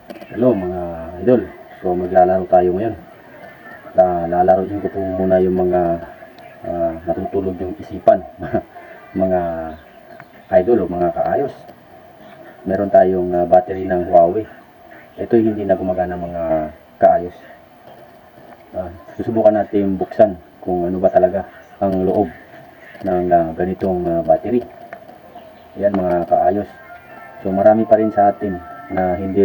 Hello mga idol. So maglalaro tayo ngayon. Lalaro din ko po muna yung mga natutulog yung isipan. Mga idol o mga kaayos. Meron tayong battery ng Huawei. Ito hindi na gumagana mga kaayos. Susubukan natin buksan kung ano ba talaga ang loob ng ganitong battery. Yan mga kaayos. So marami pa rin sa atin na hindi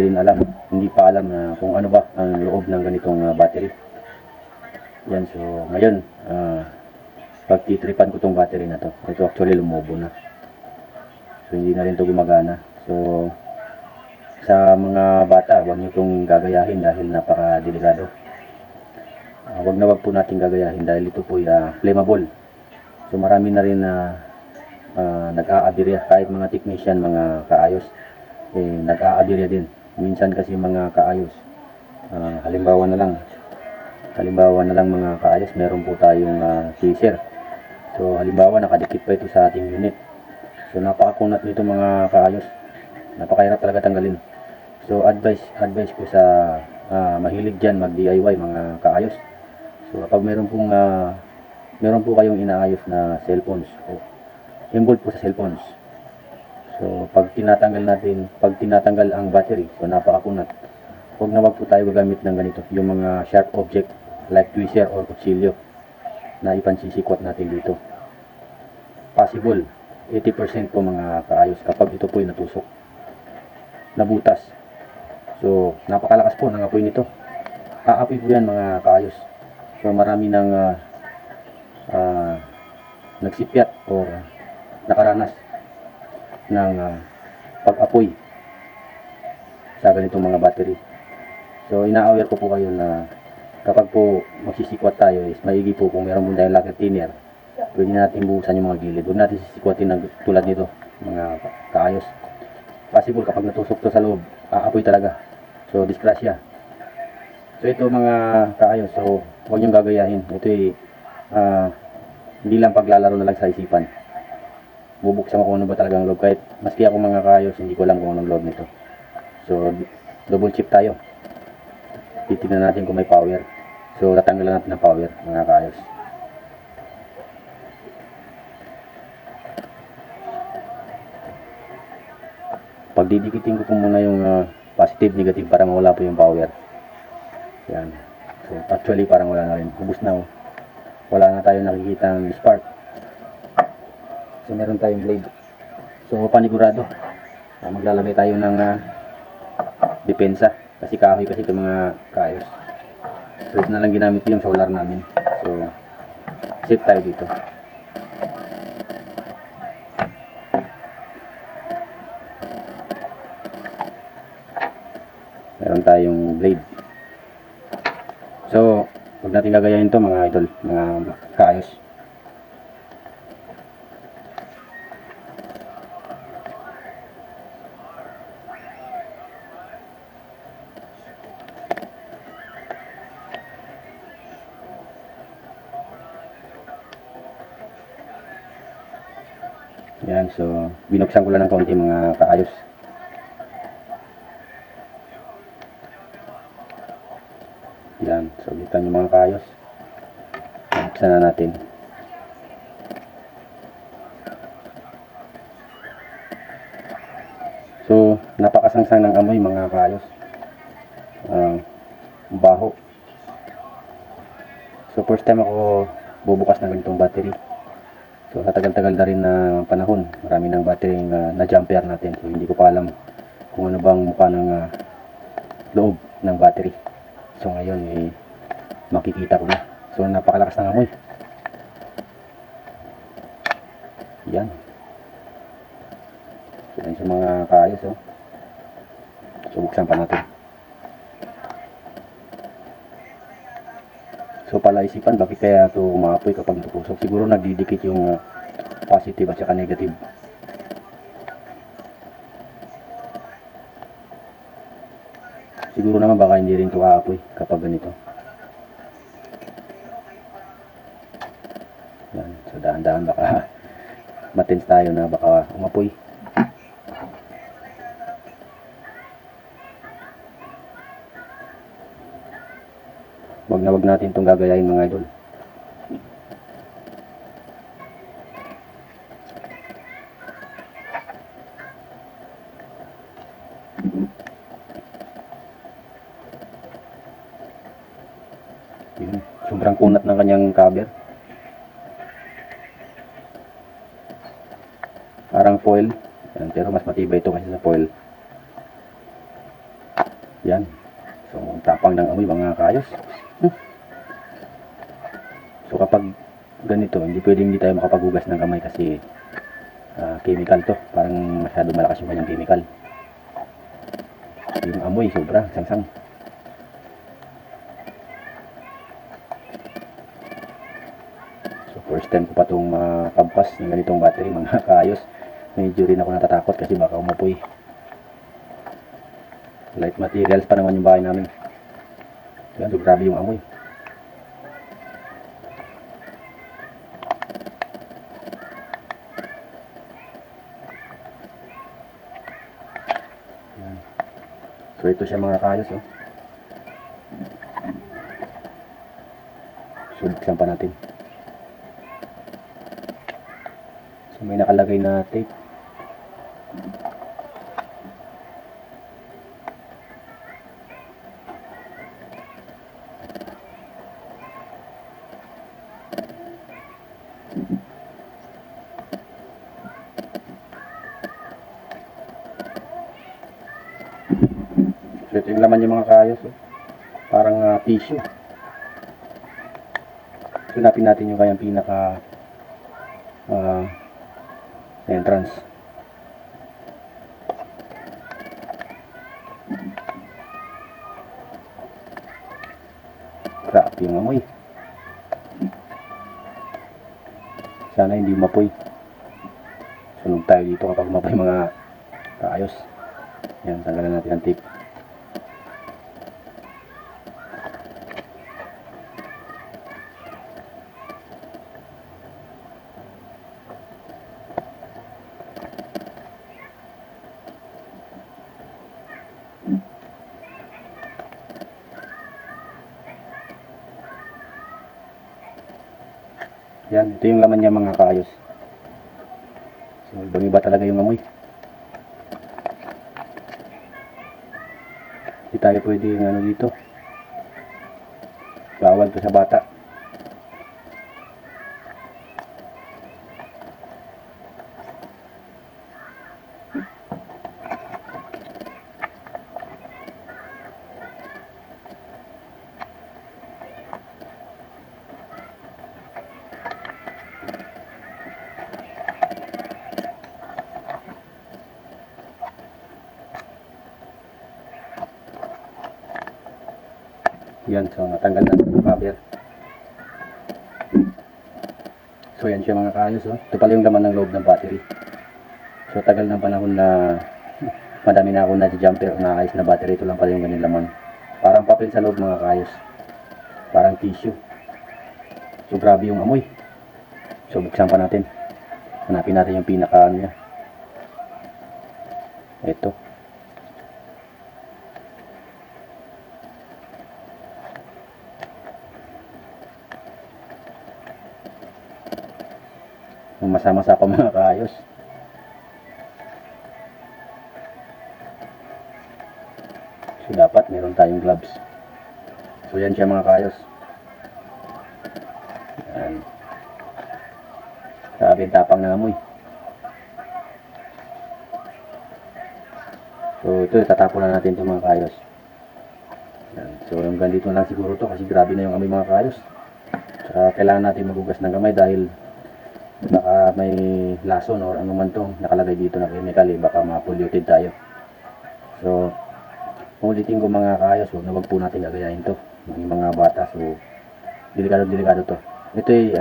pa alam na kung ano ba ang loob ng ganitong battery. Yan, so ngayon pagtitripan ko tong battery na to. Ito actually lumubo na. So hindi na rin to gumagana. So sa mga bata, huwag nyo itong gagayahin dahil napaka-delikado. Wag po natin gagayahin dahil ito po flammable. So marami na rin na nag-aabirya, kahit mga technician, mga kaayos, nag-aabirya din. Minsan kasi mga kaayos, halimbawa na lang mga kaayos, meron po tayong teaser. So halimbawa nakadikit pa ito sa ating unit. So napakakunat nito mga kaayos. Napakahirap talaga tanggalin. So advice ko sa mahilig diyan mag DIY mga kaayos. So kapag meron po kayong inaayos na cellphones o involved po sa cellphones. So pag tinatanggal ang battery, so napakakunat. Wag po tayo gagamit ng ganito, yung mga sharp object like tweezer or kutsilyo na ipansisikwat natin dito. Possible 80% po mga kaayos kapag ito po ay natusok, nabutas. So napakalakas po ng apoy nito. Aapoy po yan mga kaayos. So marami nang nagsipyat or nakaranas ng pag-apoy sa ganitong mga battery. So ina-aware ko po kayo na kapag po magsisikwat tayo is maigi po kung meron po tayong lacquer thinner, pwede natin buhusan yung mga gilid. Huwag natin sisikwatin ng tulad nito mga kaayos. Possible kapag natusok to sa loob, aapoy talaga. So disgrasya. So ito mga kaayos, so huwag niyong gagayahin. Ito hindi lang paglalaro na lang sa isipan. Bubuksan ko kung ano ba talagang loob. Kahit maski ako mga kaayos, hindi ko alam kung anong loob nito. So double check tayo. Titignan natin kung may power. So tatanggalan natin ng power mga kaayos. Pagdidikitin ko po muna yung positive, negative para mawala po yung power. Yan. So actually parang wala na rin. Ubus na. Wala na tayong nakikitang spark. So meron tayong blade. So panigurado, maglalagay tayo ng depensa. Kasi kahoy kasi ito mga kaayos. So ito na lang ginamit yung solar namin. So safe tayo dito. Meron tayong blade. So huwag natin gagayahin to mga idol, mga kaayos. Yan, so binuksan ko lang ng konti mga kaayos. Yan, so kita nyo mga kaayos. Buksan na natin. So napakasangsang ng amoy mga kaayos. Baho. So first time ako bubukas ng ganitong battery. So sa tagal-tagal na rin na panahon, marami ng battery na jumper natin. So hindi ko pa alam kung ano bang mukha ng loob ng battery. So ngayon makikita ko na. So napakalakas ng amoy. Yan. So yan sa mga kaayos. So buksan pa natin. So palaisipan, bakit kaya ito umaapoy kapag natusok? Siguro nagdidikit yung positive at saka negative. Siguro naman baka hindi rin ito aapoy kapag ganito. Yan. So dahan-dahan baka matens tayo na baka umapoy. Wag na wag natin itong gagayahin mga idol. Yun, sobrang kunat ng kanyang cover. Parang foil. Yan, pero mas matibay ito kasi sa foil. Yan. So, tapang ng amoy mga kaayos. So, kapag ganito, hindi tayo makapaghugas ng kamay kasi chemical to. Parang masyado malakas yung kanyang chemical. Yung amoy, sobra, sangsang. So, first time ko pa itong makapampas ng ganitong battery mga kaayos. Medyo rin ako natatakot kasi baka umapoy. Light materials pa naman yung bahay namin. Yan, so grabe yung amoy. Yan. So ito siya mga kaayos, oh. Suliksan pa natin. So may nakalagay na tape. So ito yung laman yung mga kaayos, oh. Parang tissue. Sunapin natin yung kanyang pinaka entrance. Grabe yung amoy. Sana hindi mapoy. Sunog tayo dito kapag mapoy mga kaayos. Yan, tanggalan natin ang tape. Yan, ito yung laman niya mga kaayos. So, ibang iba talaga yung amoy. Hindi tayo pwede dito. Bawal to sa bata. Yan, so natanggal na yung cover. So yan siya mga kaayos, oh. Ito pala yung laman ng loob ng battery. So tagal ng panahon na madami na ako na jumper na ayos na battery. Ito lang pala yung ganyan laman. Parang papel sa loob mga kaayos. Parang tissue. So grabe yung amoy. So buksan pa natin. Hanapin natin yung pinaka niya. Ito. Masa-masa pa mga kaayos. So dapat meron tayong gloves. So yan siya mga kaayos. Yan. Sabi tapang na amoy. So ito tatapon na natin ito mga kaayos. Yan. So hanggang dito lang siguro to kasi grabe na yung amoy mga kaayos. Saka kailangan natin magugas ng kamay dahil baka may lason or ano man tong nakalagay dito na chemical, baka ma-polluted tayo. So ulitin ko mga kaayos, wag po natin gagayahin to yung mga bata. So delikado to. Ito ay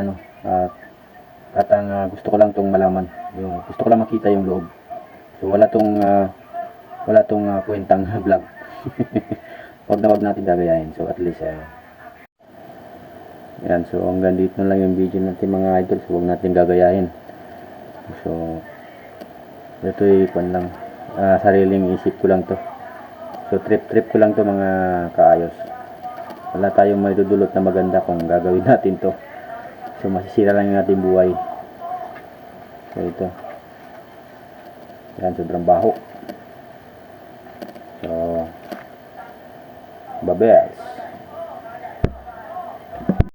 gusto ko lang tong malaman, gusto ko lang makita yung loob. So wala tong kwentang vlog. wag natin gagayahin. So at least yan, so hanggang dito na lang yung video natin mga idol. So huwag natin gagayahin. So ito ay lang sariling isip ko lang to. So trip ko lang to mga kaayos. wala tayong may dudulot na maganda kung gagawin natin to. So masisira lang yung ating buhay. So ito, yan, sobrang baho. So babes.